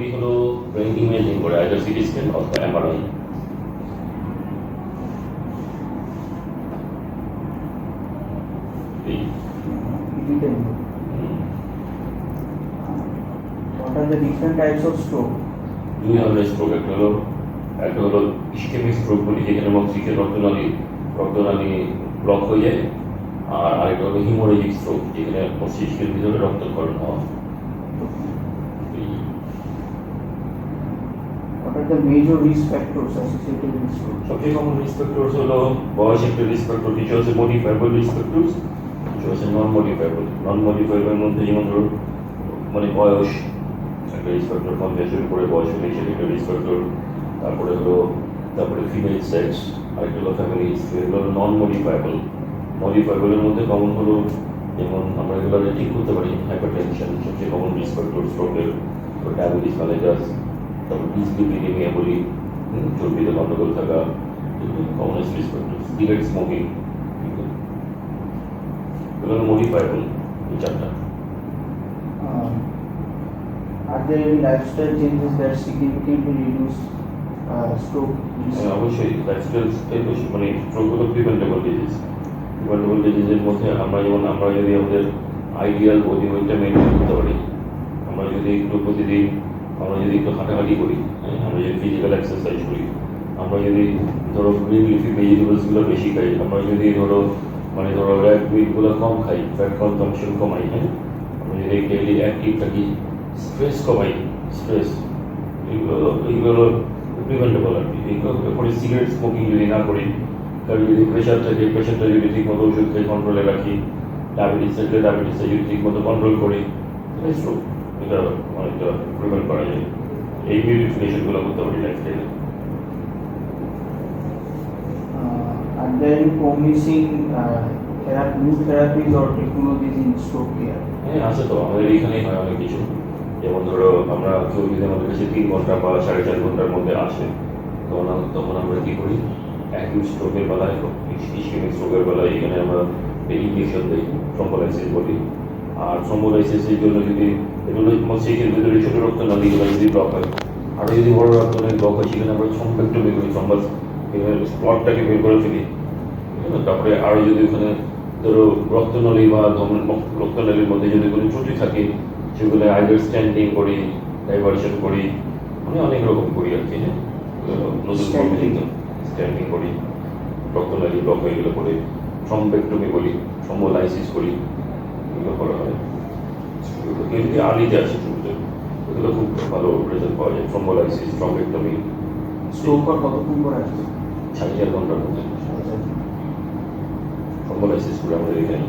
করি হলো brain imaging করে আইদার সিটি স্ক্যান অথবা MRI. What are the different types of stroke? দুই ধরনের স্ট্রোক, একটা হলো ইসকেমিক স্ট্রোক বলি, যেখানে মস্তিষ্কের রক্তনালী ব্লক হয়ে যায়, আর আরেকটা হলো হিমোরেজিক স্ট্রোক, যেখানে মস্তিষ্কের ভিতরে রক্তক্ষরণ হওয়া। What are the major risk factors associated with stroke? সবচেয়ে কমন রিস্ক ফ্যাক্টরস হলো বয়স একটা রিস্ক ফ্যাক্টর, কিছু আছে মডিফাইবল রিস্ক ফ্যাক্টরস, কিছু আছে নন মডিফাইবল। নন মডিফাইবলের মধ্যে যেমন ধরো মানে বয়স একটা রিস্ক ফ্যাক্টর, 50-এর উপরে বয়স হলে সেটা একটা রিস্ক ফ্যাক্টর। তারপরে ফিমেল সেক্স, আরেকটা হলো ফ্যামিলি হিস্ট্রি, এগুলো হলো নন মডিফাইবল। মডিফাইবলের মধ্যে কমন হলো যেমন আমরা এগুলো ঠিক করতে পারি, হাইপারটেনশন সবচেয়ে কমন রিস্ক ফ্যাক্টর স্ট্রোকের, ডায়াবেটিস মেলাইটাস, তারপর ডিসলিপিডেমিয়া বলি, চর্বিতে গন্ডগোল থাকা, common risk factor, cigarette smoking, এগুলো হলো মডিফাইবল এই চারটা। Are there any lifestyle changes that significantly reduce stroke risk? অবশ্যই লাইফস্টাইল মানে স্ট্রোক হলো প্রিভেন্টেবল ডিজিজের মধ্যে আমরা যদি আমাদের আইডিয়াল বডি ওয়েটটা মেনটেন করতে পারি, আমরা যদি একটু হাঁটাহাঁটি করি, আমরা যদি ফিজিক্যাল এক্সারসাইজ করি, আমরা যদি ধরো গ্রিন লিফি ভেজিটেবলসগুলো বেশি খাই, আমরা যদি ধরো রেড মিটগুলো কম খাই, ফ্যাট কনজাম্পশন কমাই, আমরা যদি ডেইলি অ্যাক্টিভ থাকি, স্ট্রেস কমাই, এইগুলো প্রিভেন্টেবল আর কি। এরপরে সিগারেট স্মোকিং যদি না করি, কারণ যদি প্রেশার থাকে প্রেশারটা যদি ঠিক মতো ওষুধ খেয়ে কন্ট্রোলে রাখি, ডায়াবেটিস থাকলে ডায়াবেটিসটা যদি ঠিক মতো কন্ট্রোল করি, স্ট্রোক এটা অনেকটা প্রিভেন্ট করা যায়। এই মিউটিফিকেশনগুলো করতে পারি লাইফস্টাইলে। Are there any promising new therapies or technologies in stroke care? হ্যাঁ আছে তো, আমাদের এইখানেই হয় অনেক কিছু। যেমন ধরো কেউ যদি আমাদের কাছে 3 ঘন্টা বা 4.5 ঘন্টার মধ্যে আসে, তখন আমরা কি করি, অ্যাকিউট স্ট্রোকের বেলায়, ইসকেমিক স্ট্রোকের বেলায় এখানে আমরা ইনজেকশন দিই, থ্রম্বোলাইসিস বলি। আর থ্রম্বোলাইসিসের জন্য যদি এগুলো মস্তিষ্কের ভিতরে ছোটো রক্তনালীগুলো যদি ব্লক হয়, আরও যদি বড় রক্তনালী ব্লক হয়, সেখানে আমরা থ্রম্বোক্টমি করি, স্প্লটটাকে বের করে ফেলি। তারপরে আরও যদি ওখানে ধরো রক্তনালী বা রক্তনালীর মধ্যে যদি কোনো ত্রুটি থাকে, সেগুলো আইদার স্ট্যান্ডিং করি, ডাইভার্সন করি, অনেক রকম করি আর কি। হ্যাঁ, নতুন স্ট্যান্ডিং করি, রক্তনালী ব্লক হয়ে গেলে করে থ্রম্বোক্টমি করি, থ্রম্বোলাইসিস করি, এগুলো করা হয়। কেউ যদি আর্লিতে আসে শুরুতে, এগুলো খুব ভালো রেজাল্ট পাওয়া যায়। থ্রম্বোলাইসিস, থ্রম্বোক্টমি। স্ট্রোক আর কতক্ষণ করে আসবে? 4.5 ঘন্টার মধ্যে থ্রম্বোলাইসিস করে আমাদের এখানে